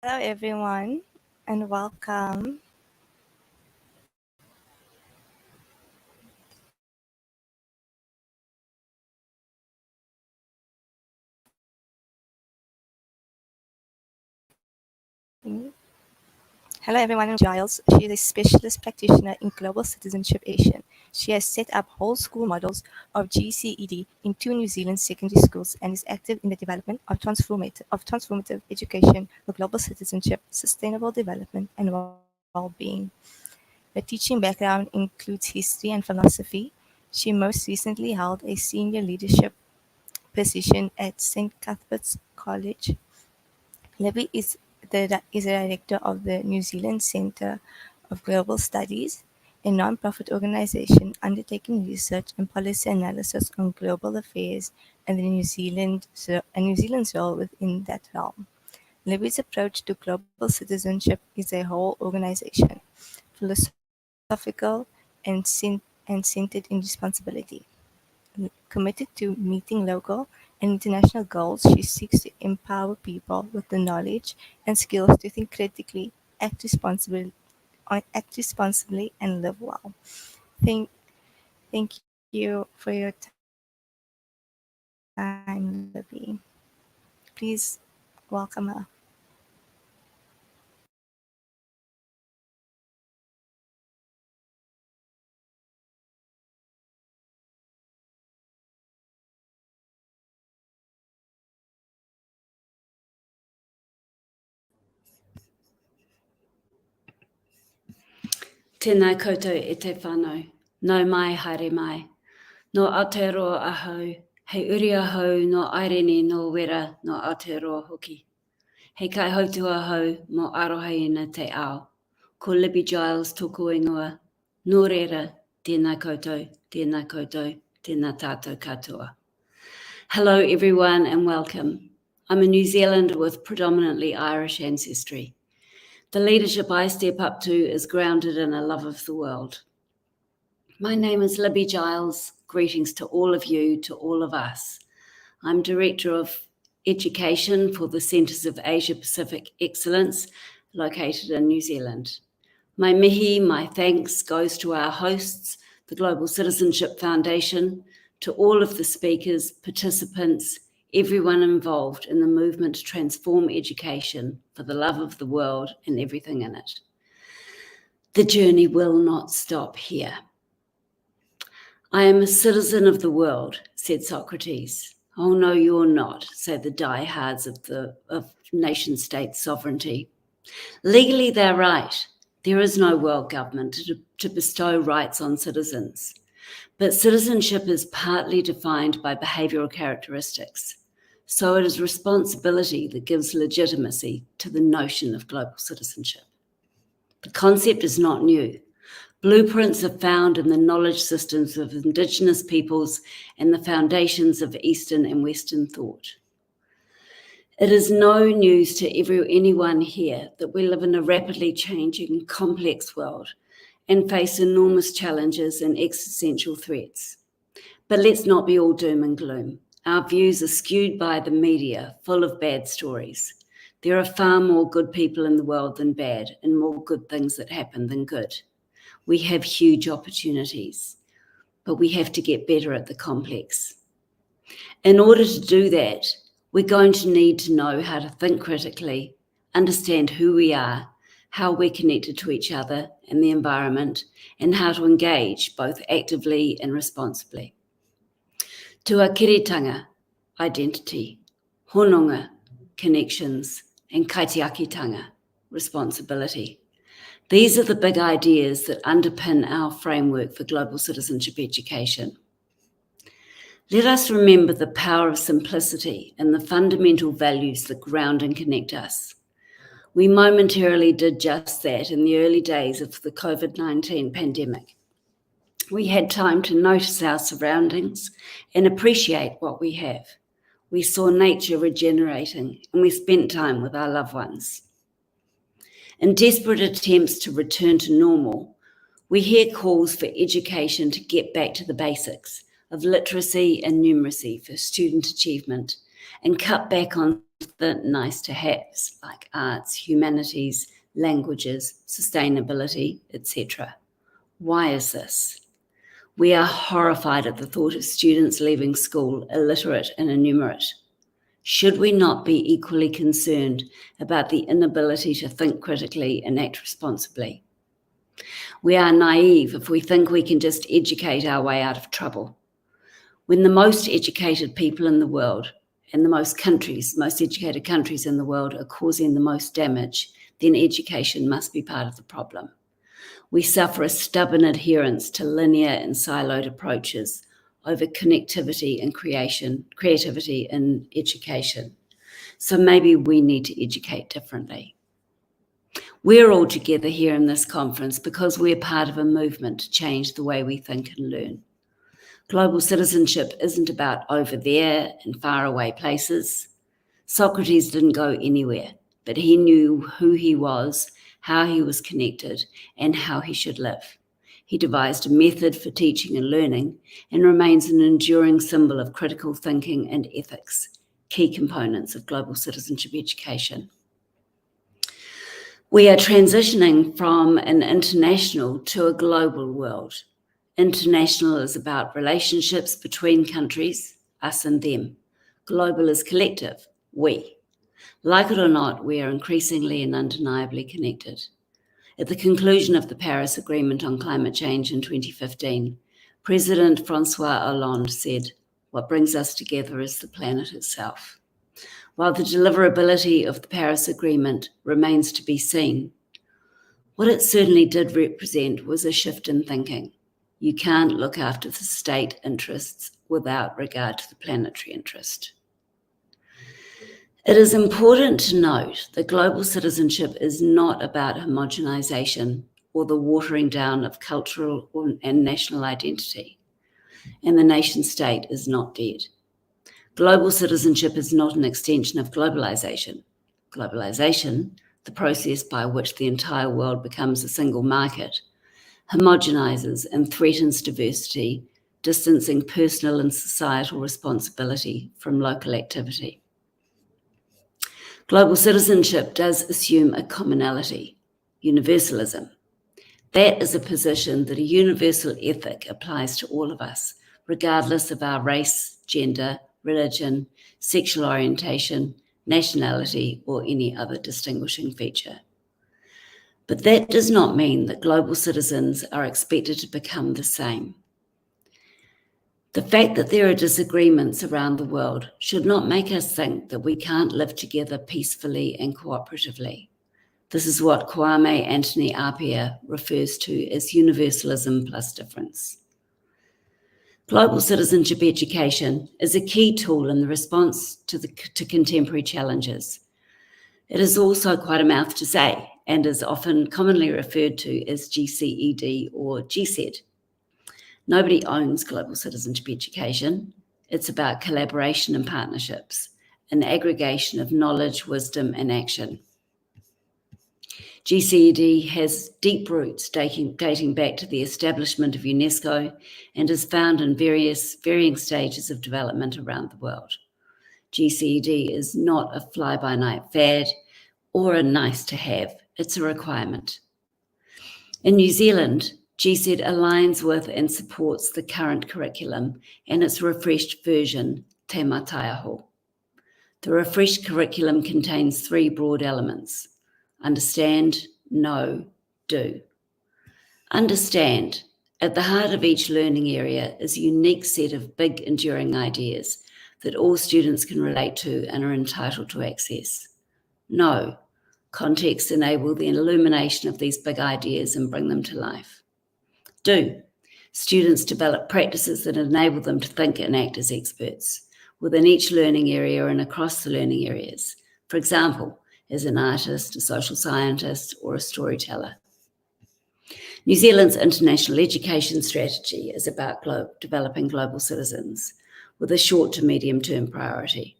Hello, everyone, and welcome. Hello, everyone. I'm Giles. She is a specialist practitioner in global citizenship education. She has set up whole school models of GCED in 2 New Zealand secondary schools and is active in the development of transformative education for global citizenship, sustainable development, and well-being. Her teaching background includes history and philosophy. She most recently held a senior leadership position at St. Cuthbert's College. Libby is a director of the New Zealand Centre of Global Studies, a non-profit organisation undertaking research and policy analysis on global affairs and New Zealand's role within that realm. Libby's approach to global citizenship is a whole organisation, philosophical and centered in responsibility. Committed to meeting local and international goals, she seeks to empower people with the knowledge and skills to think critically, act responsibly, and live well. Thank, thank you for your time, Libby. Please welcome her. Tēnā koutou e te whānau, nau mai haere mai. No Aotearoa ahau, hei uri ahau no airene no wera no Aotearoa hoki. Hei kai hautu ahau mo arohaina te ao. Ko Libby Giles tōku ingoa. Nō reira, tēnā koutou, tēnā koutou, tēnā tātou katoa. Hello everyone and welcome. I'm a New Zealander with predominantly Irish ancestry. The leadership I step up to is grounded in a love of the world. My name is Libby Giles. Greetings to all of you, to all of us. I'm Director of Education for the Centres of Asia Pacific Excellence located in New Zealand. My mihi, my thanks goes to our hosts, the Global Citizenship Foundation, to all of the speakers, participants, everyone involved in the movement to transform education for the love of the world and everything in it. The journey will not stop here. I am a citizen of the world, said Socrates. Oh no, you're not, say the diehards of nation-state sovereignty. Legally, they're right. There is no world government to bestow rights on citizens. But citizenship is partly defined by behavioural characteristics. So it is responsibility that gives legitimacy to the notion of global citizenship. The concept is not new. Blueprints are found in the knowledge systems of Indigenous peoples and the foundations of Eastern and Western thought. It is no news to anyone here that we live in a rapidly changing, complex world and face enormous challenges and existential threats. But let's not be all doom and gloom. Our views are skewed by the media, full of bad stories. There are far more good people in the world than bad, and more good things that happen than good. We have huge opportunities, but we have to get better at the complex. In order to do that, we're going to need to know how to think critically, understand who we are, how we're connected to each other and the environment, and how to engage both actively and responsibly. Tuakiritanga, identity, hononga, connections, and kaitiakitanga, responsibility. These are the big ideas that underpin our framework for global citizenship education. Let us remember the power of simplicity and the fundamental values that ground and connect us. We momentarily did just that in the early days of the COVID-19 pandemic. We had time to notice our surroundings and appreciate what we have. We saw nature regenerating and we spent time with our loved ones. In desperate attempts to return to normal, we hear calls for education to get back to the basics of literacy and numeracy for student achievement and cut back on the nice-to-haves like arts, humanities, languages, sustainability, etc. Why is this? We are horrified at the thought of students leaving school illiterate and innumerate. Should we not be equally concerned about the inability to think critically and act responsibly? We are naive if we think we can just educate our way out of trouble. When the most educated people in the world and the most educated countries in the world are causing the most damage, then education must be part of the problem. We suffer a stubborn adherence to linear and siloed approaches over connectivity and creativity in education. So maybe we need to educate differently. We're all together here in this conference because we're part of a movement to change the way we think and learn. Global citizenship isn't about over there and far away places. Socrates didn't go anywhere, but he knew who he was, how he was connected, and how he should live. He devised a method for teaching and learning and remains an enduring symbol of critical thinking and ethics, key components of global citizenship education. We are transitioning from an international to a global world. International is about relationships between countries, us and them. Global is collective, we. Like it or not, we are increasingly and undeniably connected. At the conclusion of the Paris Agreement on Climate Change in 2015, President Francois Hollande said, "What brings us together is the planet itself." While the deliverability of the Paris Agreement remains to be seen, what it certainly did represent was a shift in thinking. You can't look after the state interests without regard to the planetary interest. It is important to note that global citizenship is not about homogenization or the watering down of cultural and national identity, and the nation state is not dead. Global citizenship is not an extension of globalization. Globalization, the process by which the entire world becomes a single market, homogenizes and threatens diversity, distancing personal and societal responsibility from local activity. Global citizenship does assume a commonality, universalism. That is a position that a universal ethic applies to all of us, regardless of our race, gender, religion, sexual orientation, nationality, or any other distinguishing feature. But that does not mean that global citizens are expected to become the same. The fact that there are disagreements around the world should not make us think that we can't live together peacefully and cooperatively. This is what Kwame Anthony Appiah refers to as universalism plus difference. Global citizenship education is a key tool in the response to contemporary challenges. It is also quite a mouth to say and is often commonly referred to as GCED or GCED. Nobody owns global citizenship education. It's about collaboration and partnerships, an aggregation of knowledge, wisdom, and action. GCED has deep roots dating back to the establishment of UNESCO and is found in varying stages of development around the world. GCED is not a fly-by-night fad or a nice-to-have. It's a requirement. In New Zealand, GCED aligns with and supports the current curriculum and its refreshed version, Te Mātaiaho. The refreshed curriculum contains 3 broad elements: understand, know, do. Understand. At the heart of each learning area is a unique set of big, enduring ideas that all students can relate to and are entitled to access. Know. Context enable the illumination of these big ideas and bring them to life. Do. Students develop practices that enable them to think and act as experts within each learning area and across the learning areas. For example, as an artist, a social scientist, or a storyteller. New Zealand's international education strategy is about developing global citizens with a short to medium-term priority.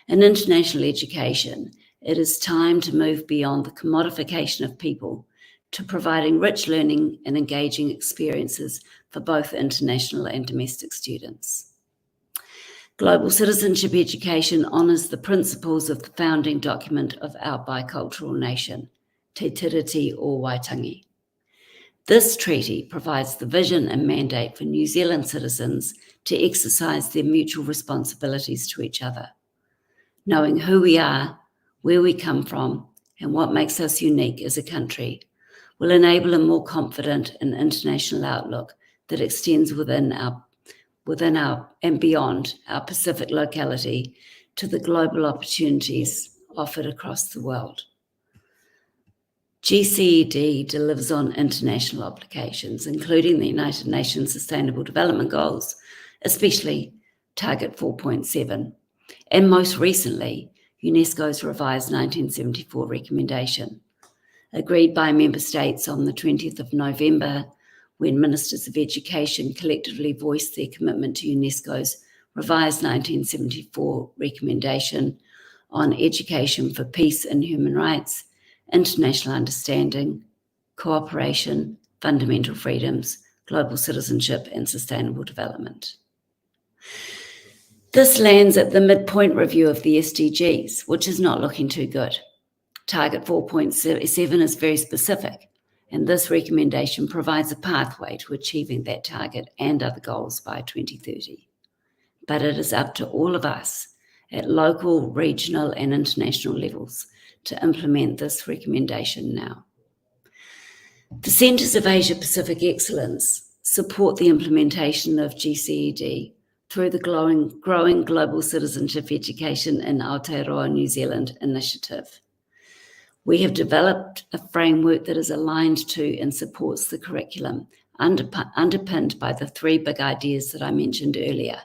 In international education, it is time to move beyond the commodification of people to providing rich learning and engaging experiences for both international and domestic students. Global Citizenship Education honours the principles of the founding document of our bicultural nation, Te Tiriti o Waitangi. This treaty provides the vision and mandate for New Zealand citizens to exercise their mutual responsibilities to each other. Knowing who we are, where we come from, and what makes us unique as a country will enable a more confident and international outlook that extends within our and beyond our Pacific locality to the global opportunities offered across the world. GCED delivers on international obligations, including the United Nations Sustainable Development Goals, especially Target 4.7, and most recently, UNESCO's revised 1974 recommendation, agreed by member states on the 20th of November, when Ministers of Education collectively voiced their commitment to UNESCO's revised 1974 recommendation on education for peace and human rights, international understanding, cooperation, fundamental freedoms, global citizenship, and sustainable development. This lands at the midpoint review of the SDGs, which is not looking too good. Target 4.7 is very specific, and this recommendation provides a pathway to achieving that target and other goals by 2030. But it is up to all of us at local, regional, and international levels to implement this recommendation now. The Centres of Asia Pacific Excellence support the implementation of GCED through the growing Global Citizenship Education in Aotearoa, New Zealand initiative. We have developed a framework that is aligned to and supports the curriculum, underpinned by the three big ideas that I mentioned earlier: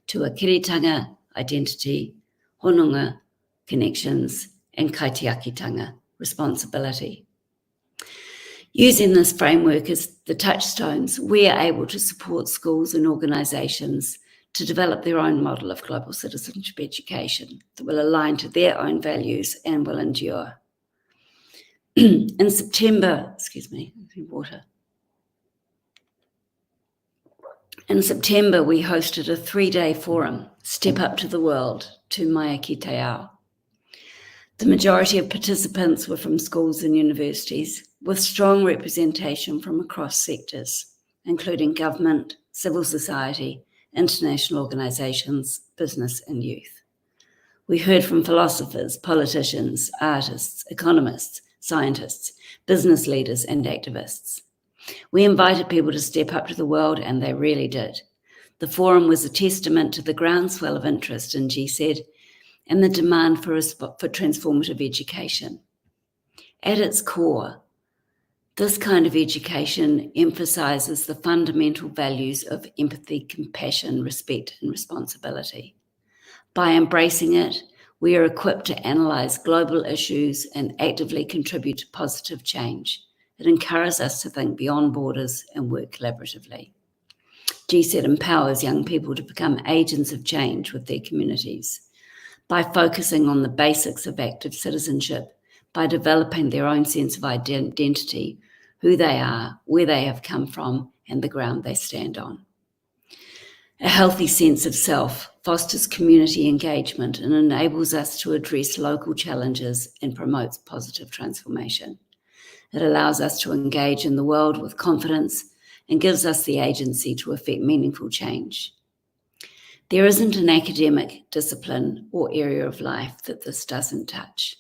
tuakiritanga, identity; hononga, connections; and kaitiakitanga, responsibility. Using this framework as the touchstones, we are able to support schools and organisations to develop their own model of global citizenship education that will align to their own values and will endure. In September, In September, we hosted a 3-day forum, Step Up to the World, to Mai ki te ao. The majority of participants were from schools and universities, with strong representation from across sectors, including government, civil society, international organisations, business and youth. We heard from philosophers, politicians, artists, economists, scientists, business leaders and activists. We invited people to step up to the world, and they really did. The forum was a testament to the groundswell of interest in GCED and the demand for transformative education. At its core, this kind of education emphasises the fundamental values of empathy, compassion, respect, and responsibility. By embracing it, we are equipped to analyse global issues and actively contribute to positive change. It encourages us to think beyond borders and work collaboratively. GCED empowers young people to become agents of change with their communities by focusing on the basics of active citizenship, by developing their own sense of identity, who they are, where they have come from, and the ground they stand on. A healthy sense of self fosters community engagement and enables us to address local challenges and promotes positive transformation. It allows us to engage in the world with confidence and gives us the agency to effect meaningful change. There isn't an academic discipline or area of life that this doesn't touch.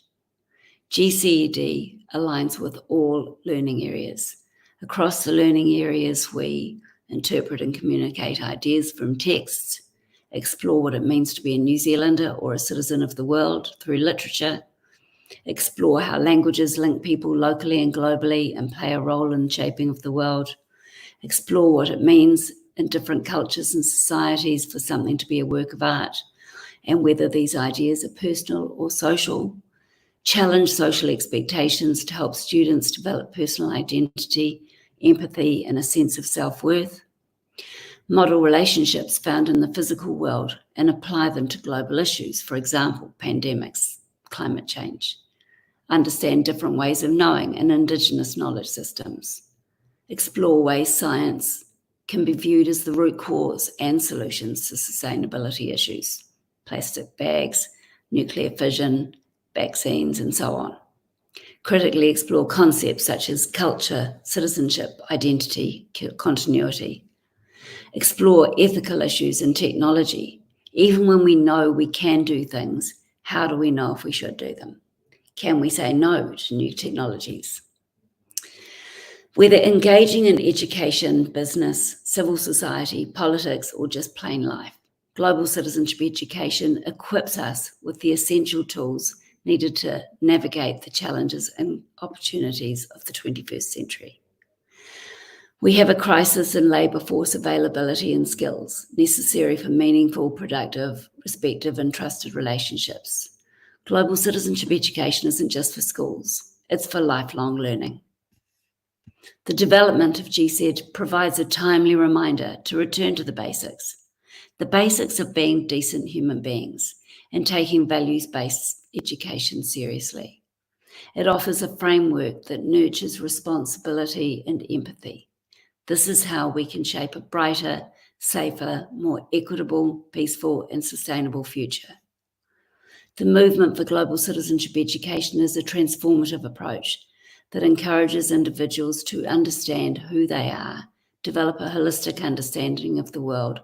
GCED aligns with all learning areas. Across the learning areas, we interpret and communicate ideas from texts, explore what it means to be a New Zealander or a citizen of the world through literature, explore how languages link people locally and globally and play a role in shaping of the world, explore what it means in different cultures and societies for something to be a work of art, and whether these ideas are personal or social, challenge social expectations to help students develop personal identity, empathy, and a sense of self-worth, model relationships found in the physical world and apply them to global issues, for example, pandemics, climate change, understand different ways of knowing and Indigenous knowledge systems, explore ways science can be viewed as the root cause and solutions to sustainability issues: plastic bags, nuclear fission, vaccines, and so on. Critically explore concepts such as culture, citizenship, identity, continuity. Explore ethical issues in technology. Even when we know we can do things, how do we know if we should do them? Can we say no to new technologies? Whether engaging in education, business, civil society, politics, or just plain life, global citizenship education equips us with the essential tools needed to navigate the challenges and opportunities of the 21st century. We have a crisis in labour force availability and skills necessary for meaningful, productive, respective, and trusted relationships. Global citizenship education isn't just for schools, it's for lifelong learning. The development of GCED provides a timely reminder to return to the basics of being decent human beings and taking values-based education seriously. It offers a framework that nurtures responsibility and empathy. This is how we can shape a brighter, safer, more equitable, peaceful, and sustainable future. The movement for global citizenship education is a transformative approach that encourages individuals to understand who they are, develop a holistic understanding of the world,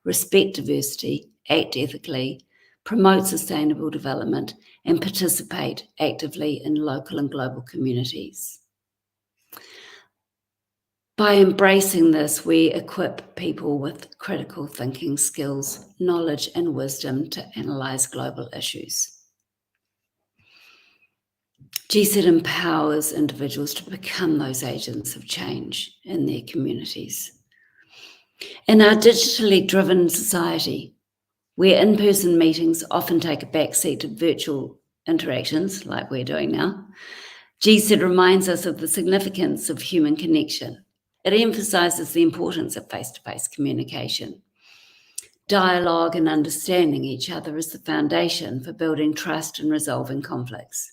respect diversity, act ethically, promote sustainable development, and participate actively in local and global communities. By embracing this, we equip people with critical thinking skills, knowledge, and wisdom to analyse global issues. GCED empowers individuals to become those agents of change in their communities. In our digitally driven society, where in-person meetings often take a backseat to virtual interactions, like we're doing now, GCED reminds us of the significance of human connection. It emphasises the importance of face-to-face communication. Dialogue and understanding each other is the foundation for building trust and resolving conflicts.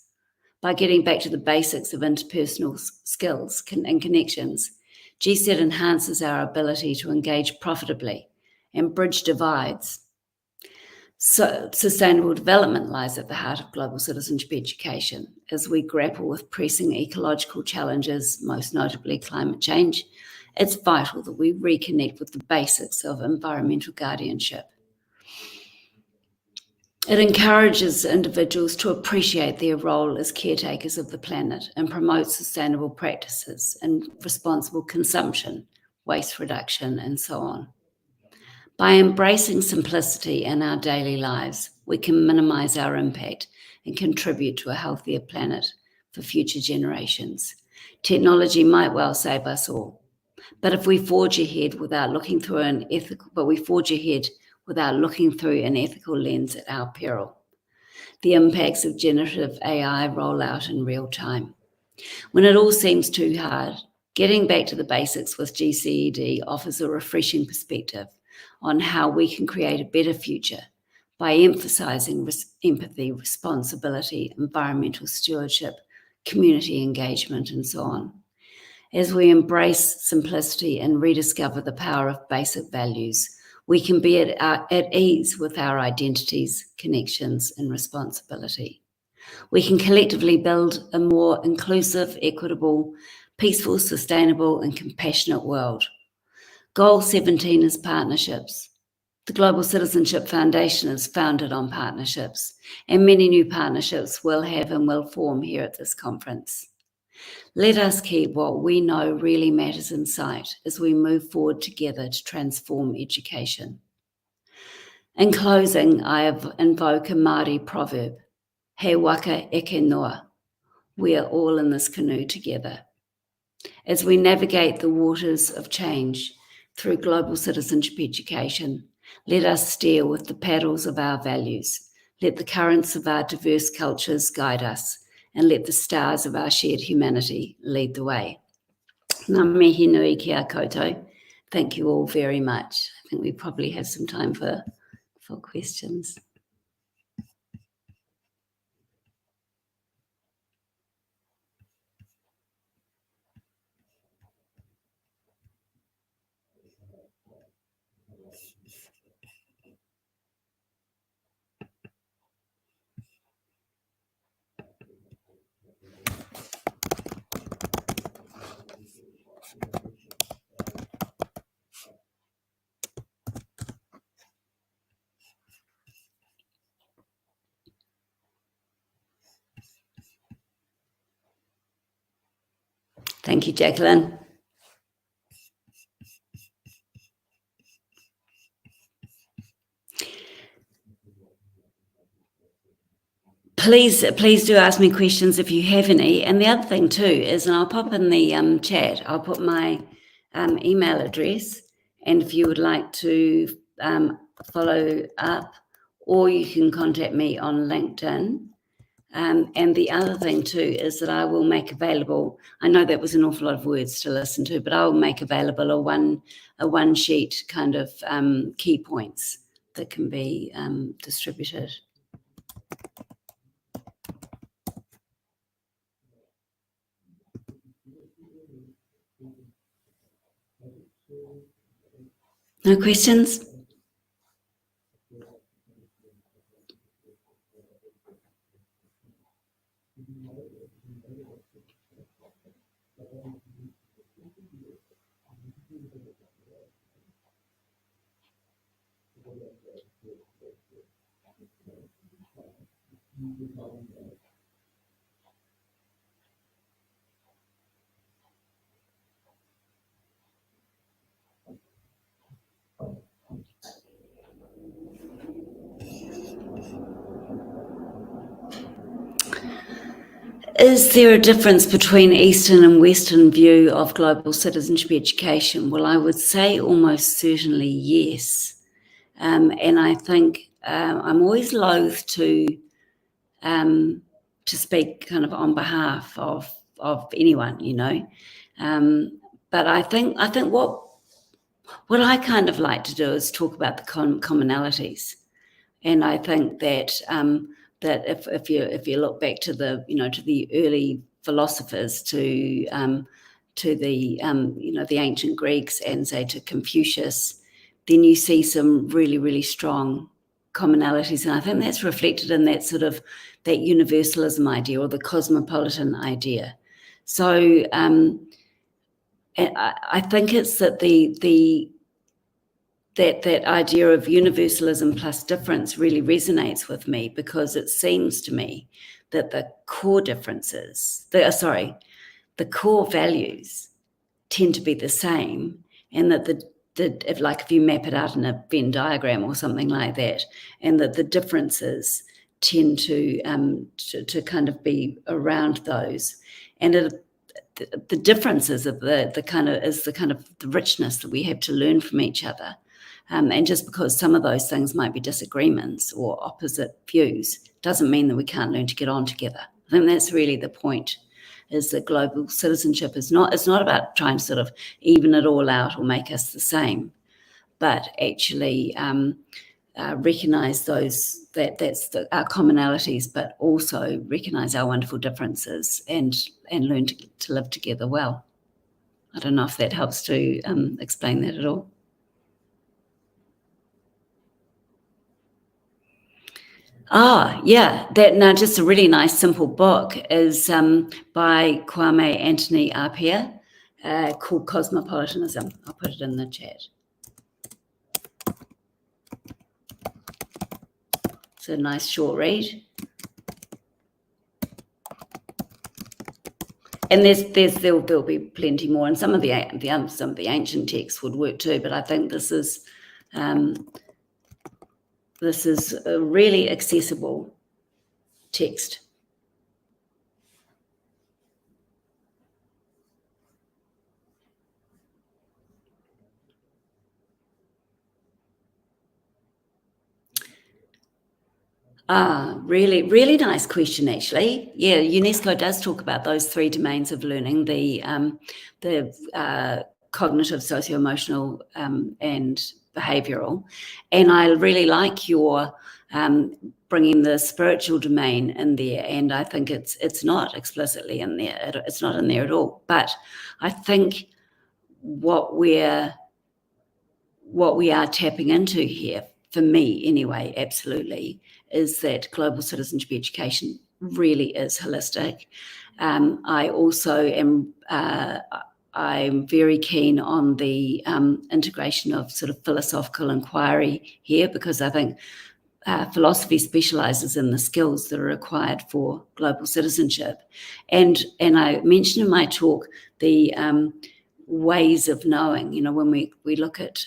By getting back to the basics of interpersonal skills and connections, GCED enhances our ability to engage profitably and bridge divides. So, sustainable development lies at the heart of global citizenship education as we grapple with pressing ecological challenges, most notably climate change. It's vital that we reconnect with the basics of environmental guardianship. It encourages individuals to appreciate their role as caretakers of the planet and promotes sustainable practices and responsible consumption, waste reduction, and so on. By embracing simplicity in our daily lives, we can minimise our impact and contribute to a healthier planet for future generations. Technology might well save us all, but if we forge ahead without looking through an ethical lens at our peril. The impacts of generative AI roll out in real time. When it all seems too hard, getting back to the basics with GCED offers a refreshing perspective on how we can create a better future by emphasising empathy, responsibility, environmental stewardship, community engagement, and so on. As we embrace simplicity and rediscover the power of basic values, we can be at ease with our identities, connections, and responsibility. We can collectively build a more inclusive, equitable, peaceful, sustainable, and compassionate world. Goal 17 is partnerships. The Global Citizenship Foundation is founded on partnerships, and many new partnerships will have and will form here at this conference. Let us keep what we know really matters in sight as we move forward together to transform education. In closing, I invoke a Māori proverb, he waka eke noa. We are all in this canoe together. As we navigate the waters of change through global citizenship education, let us steer with the paddles of our values. Let the currents of our diverse cultures guide us, and let the stars of our shared humanity lead the way. Ngā mihi nui ki a koutou. Thank you all very much. I think we probably have some time for questions. Thank you, Jacqueline. Please do ask me questions if you have any. And the other thing too is, and I'll pop in the chat, I'll put my email address, and if you would like to follow up, or you can contact me on LinkedIn. And the other thing too is that I will make available, I know that was an awful lot of words to listen to, but I will make available a one sheet kind of key points that can be distributed. No questions? Is there a difference between Eastern and Western view of global citizenship education? Well, I would say almost certainly yes. And I think I'm always loath to speak kind of on behalf of anyone, you know. But I think what I kind of like to do is talk about the commonalities. And I think that that if you look back to the early philosophers, to the the ancient Greeks, and say to Confucius, then you see some really, really strong commonalities, and I think that's reflected in that sort of that universalism idea, or the cosmopolitan idea. So I think it's that that idea of universalism plus difference really resonates with me, because it seems to me that the core differences, the core values tend to be the same, and that if you map it out in a Venn diagram or something like that, and that the differences tend to kind of be around those, and the differences of the kind of the richness that we have to learn from each other. And just because some of those things might be disagreements or opposite views doesn't mean that we can't learn to get on together. I think that's really the point, is that global citizenship it's not about trying to sort of even it all out or make us the same, but actually recognise our commonalities, but also recognise our wonderful differences and learn to live together well. I don't know if that helps to explain that at all. Yeah, now just a really nice simple book is by Kwame Anthony Appiah called Cosmopolitanism. I'll put it in the chat. It's a nice short read. And there'll be plenty more, and some of the ancient texts would work too. But I think this is a really accessible text. Really, really nice question, actually. Yeah, UNESCO does talk about those three domains of learning: the cognitive, socio-emotional, and behavioural. And I really like your bringing the spiritual domain in there. And I think it's not explicitly in there. It's not in there at all. But I think what we're what we are tapping into here, for me anyway, absolutely, is that global citizenship education really is holistic. I also am I'm very keen on the integration of sort of philosophical inquiry here, because I think philosophy specialises in the skills that are required for global citizenship. And I mentioned in my talk the ways of knowing, when we look at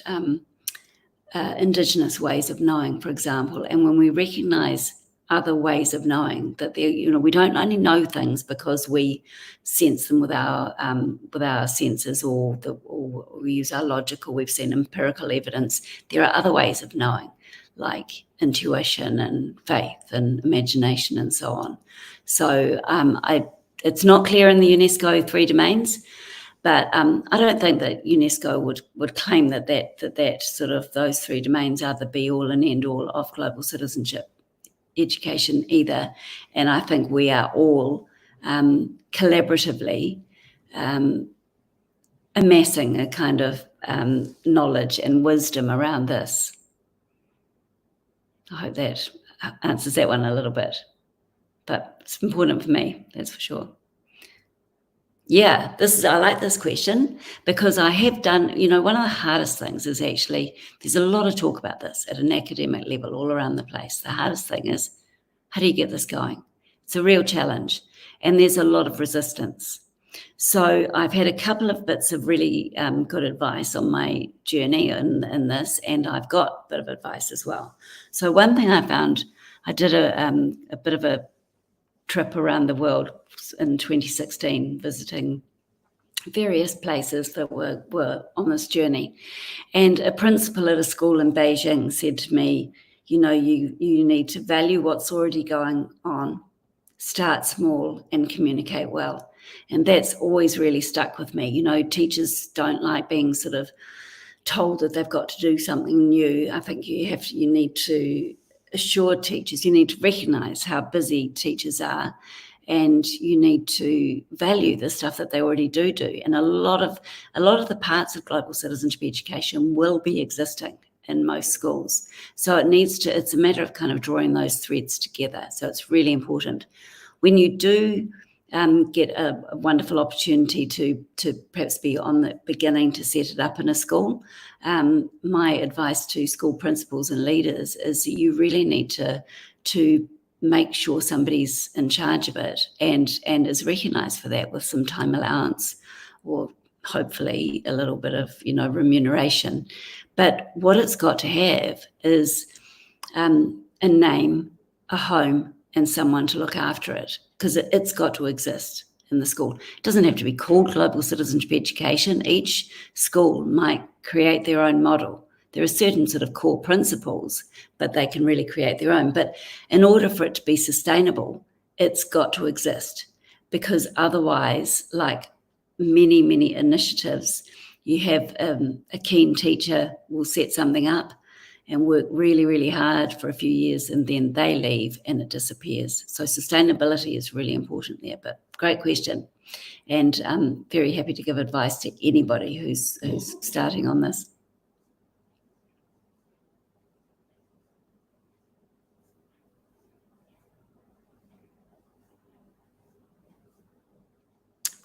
Indigenous ways of knowing, for example, and when we recognise other ways of knowing, that we don't only know things because we sense them with our senses, or we use our logic, or we've seen empirical evidence. There are other ways of knowing, like intuition and faith and imagination and so on. So it's not clear in the UNESCO 3 domains, but I don't think that UNESCO would claim that sort of those 3 domains are the be all and end all of global citizenship education either. And I think we are all collaboratively amassing a kind of knowledge and wisdom around this. I hope that answers that one a little bit, but it's important for me, that's for sure. Yeah, I like this question, because I have done, one of the hardest things is actually, there's a lot of talk about this at an academic level all around the place. The hardest thing is, how do you get this going? It's a real challenge, and there's a lot of resistance. So I've had a couple of bits of really good advice on my journey in this, and I've got a bit of advice as well. So one thing I found, I did a bit of a trip around the world in 2016, visiting various places that were on this journey. And a principal at a school in Beijing said to me, you need to value what's already going on, start small and communicate well. And that's always really stuck with me. Teachers don't like being sort of told that they've got to do something new. I think you need to assure teachers, you need to recognise how busy teachers are, and you need to value the stuff that they already do. And a lot of the parts of global citizenship education will be existing in most schools. So it's a matter of kind of drawing those threads together. So it's really important. When you do get a wonderful opportunity to perhaps be on the beginning to set it up in a school, my advice to school principals and leaders is that you really need to make sure somebody's in charge of it and is recognised for that with some time allowance, or hopefully a little bit of remuneration. But what it's got to have is a name, a home, and someone to look after it, because it's got to exist in the school. It doesn't have to be called global citizenship education. Each school might create their own model. There are certain sort of core principles, but they can really create their own. But in order for it to be sustainable, it's got to exist, because otherwise, like many, many initiatives, you have a keen teacher will set something up and work really, really hard for a few years, and then they leave and it disappears. So sustainability is really important there. But great question, and I'm very happy to give advice to anybody who's starting on this.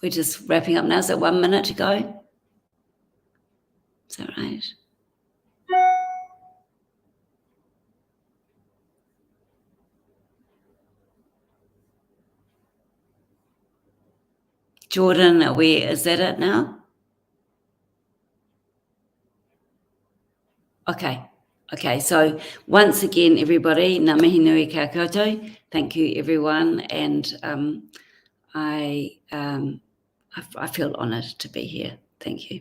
We're just wrapping up now, so 1 minute to go. Is that right? Jordan, is that it now? Okay, so once again, everybody, ngā mihi nui kia koutou. Thank you, everyone, and I feel honoured to be here. Thank you.